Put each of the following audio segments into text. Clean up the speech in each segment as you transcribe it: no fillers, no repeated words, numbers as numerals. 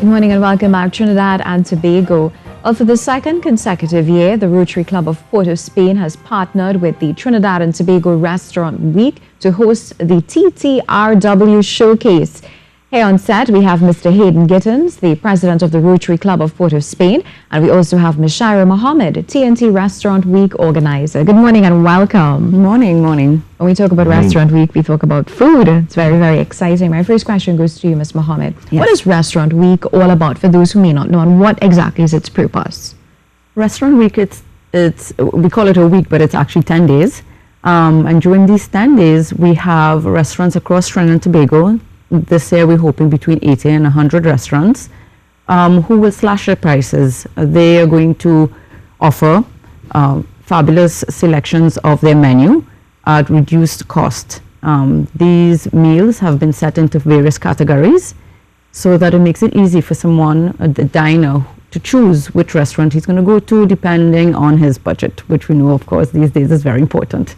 Good morning and welcome back. Trinidad and Tobago. Well, for the second consecutive year, the Rotary Club of Port of Spain has partnered with the Trinidad and Tobago Restaurant Week to host the TTRW Showcase. Here on set, we have Mr. Hayden Gittins, the president of the Rotary Club of Port of Spain, and we also have Ms. Shaira Mohammed, TNT Restaurant Week organizer. Good morning and welcome. Morning. When we talk about Restaurant Week, we talk about food. It's very, very exciting. My first question goes to you, Ms. Mohammed. Yes. What is Restaurant Week all about for those who may not know, and what exactly is its purpose? Restaurant Week, it's we call it a week, but it's actually 10 days. And during these 10 days, we have restaurants across Trinidad and Tobago. This year, we're hoping between 80 and 100 restaurants who will slash their prices. They are going to offer fabulous selections of their menu at reduced cost. These meals have been set into various categories so that it makes it easy for someone, the diner, to choose which restaurant he's going to go to depending on his budget, which we know, of course, these days is very important.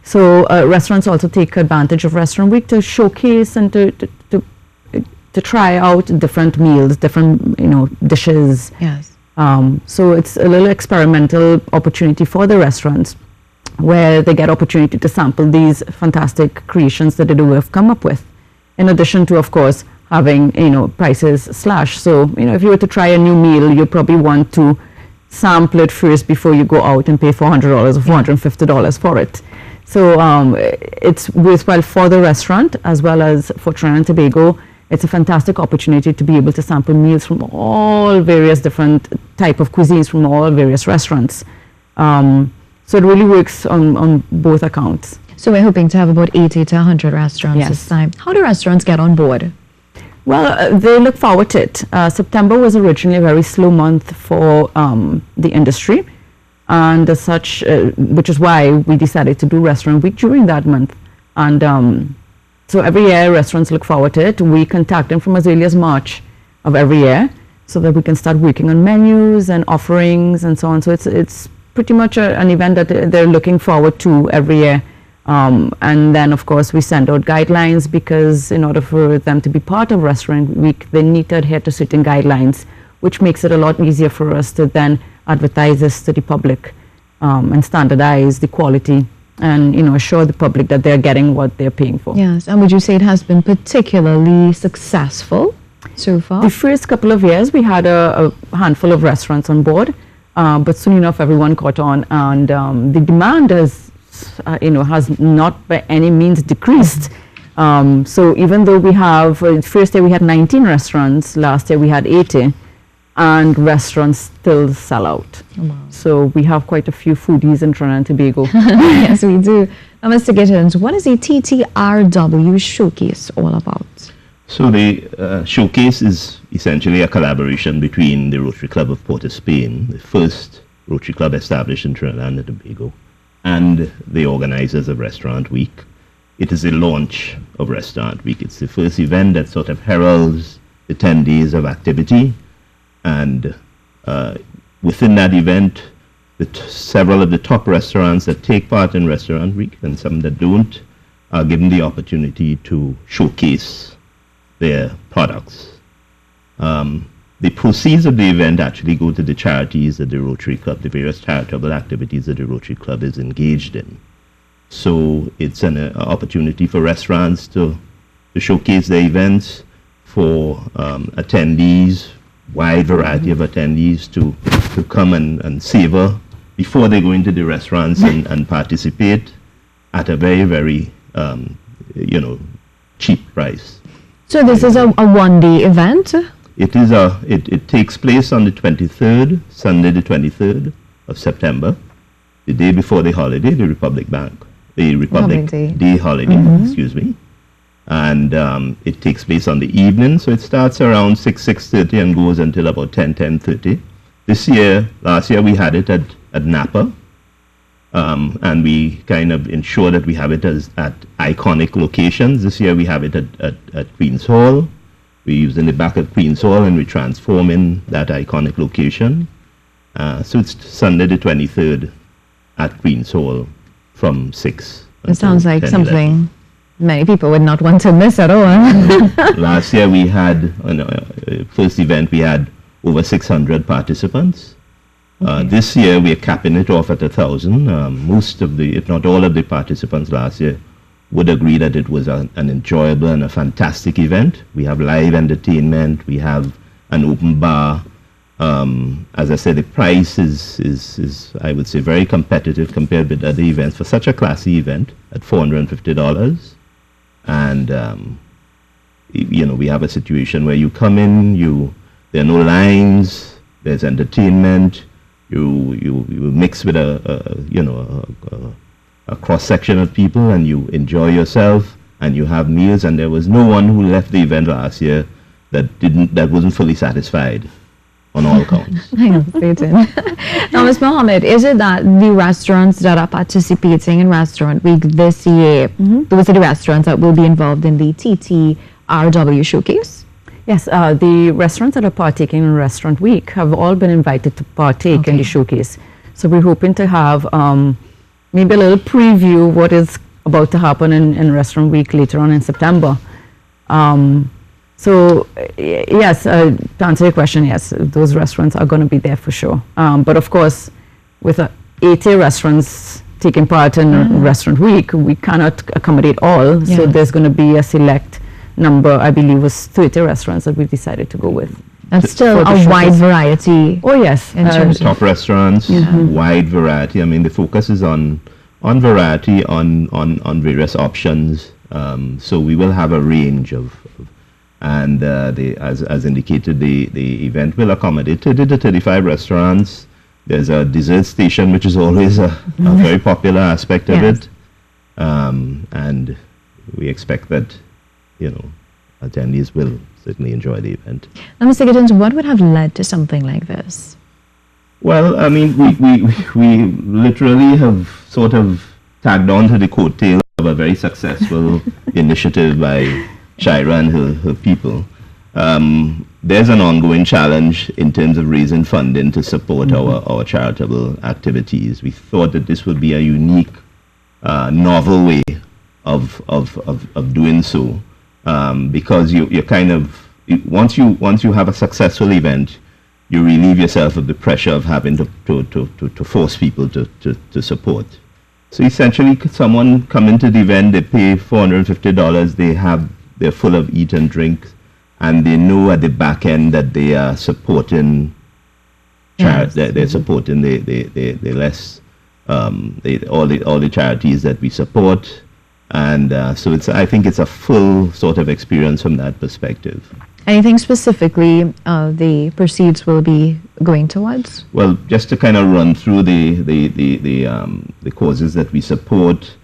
So restaurants also take advantage of Restaurant Week to showcase and to try out different meals, different dishes. Yes. So it's a little experimental opportunity for the restaurants where they get opportunity to sample these fantastic creations that they have come up with. In addition to, of course, having prices slashed. So if you were to try a new meal, you probably want to sample it first before you go out and pay $400 or $450 for it. So it's worthwhile for the restaurant as well as for Trinidad and Tobago. It's a fantastic opportunity to be able to sample meals from all various different type of cuisines from all various restaurants. So it really works on both accounts. So we're hoping to have about 80 to 100 restaurants this time. How do restaurants get on board? Well, they look forward to it. September was originally a very slow month for the industry. And as such, which is why we decided to do Restaurant Week during that month. And so every year, restaurants look forward to it. We contact them from as early as March of every year so that we can start working on menus and offerings and so on. So it's pretty much an event that they're looking forward to every year. And then, of course, we send out guidelines because in order for them to be part of Restaurant Week, they need to adhere to certain guidelines, which makes it a lot easier for us to then advertise this to the public and standardize the quality and assure the public that they're getting what they're paying for. Yes, and would you say it has been particularly successful so far? The first couple of years we had a handful of restaurants on board, but soon enough everyone caught on, and the demand has not by any means decreased. So even though we have, first year we had 19 restaurants, last year we had 80. And restaurants still sell out. Wow. So we have quite a few foodies in Trinidad and Tobago. Yes, we do. Now, Mr. Gittins, what is the TTRW Showcase all about? So the showcase is essentially a collaboration between the Rotary Club of Port of Spain, the first Rotary Club established in Trinidad and Tobago, and the organizers of Restaurant Week. It is a launch of Restaurant Week. It's the first event that sort of heralds the 10 days of activity. And within that event, several of the top restaurants that take part in Restaurant Week and some that don't are given the opportunity to showcase their products. The proceeds of the event actually go to the charities that the Rotary Club, the various charitable activities that the Rotary Club is engaged in. So it's an opportunity for restaurants to showcase their events, for attendees, wide variety of attendees to come and savor before they go into the restaurants and participate at a very, very, cheap price. So this is a one-day event? It is it takes place on the 23rd, Sunday the 23rd of September, the day before the holiday, the Republic Day holiday, excuse me. And it takes place on the evening, so it starts around 6:30 and goes until about 10:30. Last year we had it at Napa, and we kind of ensure that we have it at iconic locations. This year we have it at Queen's Hall. We're using the back of Queen's Hall and we transform in that iconic location. So it's Sunday the 23rd at Queen's Hall from 6. It sounds like something Many people would not want to miss at all. Last year we had, first event we had over 600 participants. This year we're capping it off at 1,000. Most of the, if not all of the participants last year would agree that it was an enjoyable and a fantastic event. We have live entertainment, we have an open bar. As I said, the price is I would say very competitive compared with other events for such a classy event at $450. And we have a situation where you come in, there are no lines, there's entertainment, you mix with a cross section of people, and you enjoy yourself, and you have meals. And there was no one who left the event last year that wasn't fully satisfied on all counts. I know, now, Ms. Mohammed, is it that the restaurants that are participating in Restaurant Week this year, those are the restaurants that will be involved in the TTRW showcase? Yes, the restaurants that are partaking in Restaurant Week have all been invited to partake in the showcase. So we're hoping to have maybe a little preview of what is about to happen in Restaurant Week later on in September. So yes, to answer your question, yes, those restaurants are going to be there for sure. But of course, with 80 restaurants taking part in Restaurant Week, we cannot accommodate all. Yeah. So there's going to be a select number, I believe was 30 restaurants that we've decided to go with. And still a wide variety. Oh yes. Top restaurants, wide variety. I mean, the focus is on variety, on various options. So we will have a range of and as indicated, the event will accommodate 30 to 35 restaurants. There's a dessert station, which is always a very popular aspect of it. And we expect that, attendees will certainly enjoy the event. Now, Mr. Giddens, what would have led to something like this? Well, I mean, we literally have sort of tagged on to the coattail of a very successful initiative by Shira and her people. There's an ongoing challenge in terms of raising funding to support our charitable activities. We thought that this would be a unique, novel way of doing so, because you kind of, once you have a successful event, you relieve yourself of the pressure of having to force people to support. So essentially, someone come into the event, they pay $450, they're full of eat and drink, and they know at the back end that they are supporting they're supporting the less all the charities that we support, and so I think it's a full sort of experience from that perspective. Anything specifically the proceeds will be going towards? Well, just to kind of run through the causes that we support.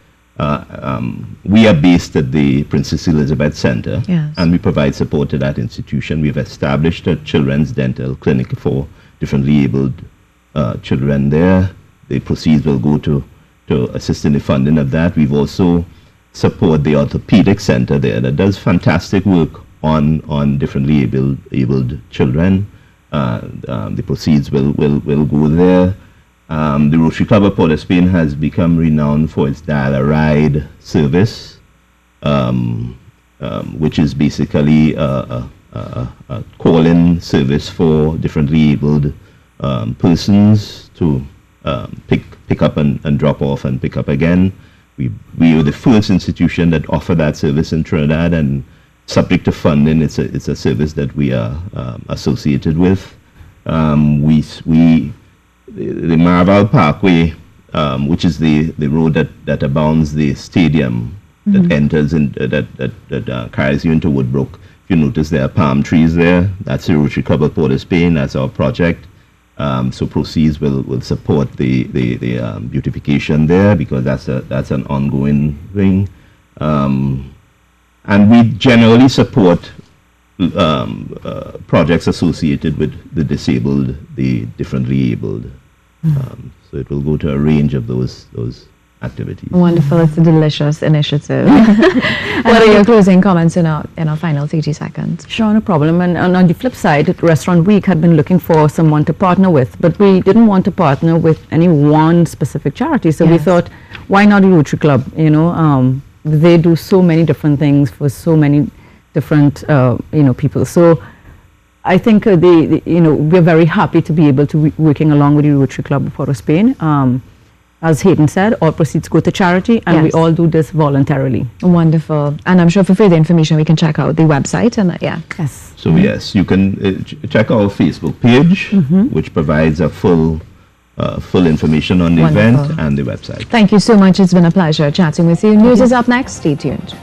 We are based at the Princess Elizabeth Center, and we provide support to that institution. We've established a children's dental clinic for differently abled children there. The proceeds will go to assist in the funding of that. We've also support the orthopedic center there that does fantastic work on differently abled children. The proceeds will go there. The Rotary Club of Port of Spain has become renowned for its Dial-A-Ride service, which is basically a call-in service for differently abled persons to pick up and drop off and pick up again. We were the first institution that offered that service in Trinidad, and subject to funding, it's a service that we are associated with. The Marval Parkway, which is the road that abounds the stadium, that enters in that carries you into Woodbrook. If you notice, there are palm trees there. That's the Rotary Club of Port of Spain. That's our project. So proceeds will support the beautification there, because that's an ongoing thing. And we generally support projects associated with the disabled, the differently abled. So it will go to a range of those activities. Wonderful. It's a delicious initiative. What are your closing comments in our final 30 seconds? Sure, no problem. And on the flip side, Restaurant Week had been looking for someone to partner with, but we didn't want to partner with any one specific charity. So we thought, why not a Rotary Club? they do so many different things for so many different people. So I think we're very happy to be able to be working along with the Rotary Club of Port of Spain. As Hayden said, all proceeds go to charity, and we all do this voluntarily. Wonderful. And I'm sure for further information, we can check out the website. And Yes. So yes, you can check our Facebook page, which provides a full information on the event and the website. Thank you so much. It's been a pleasure chatting with you. News is up next. Stay tuned.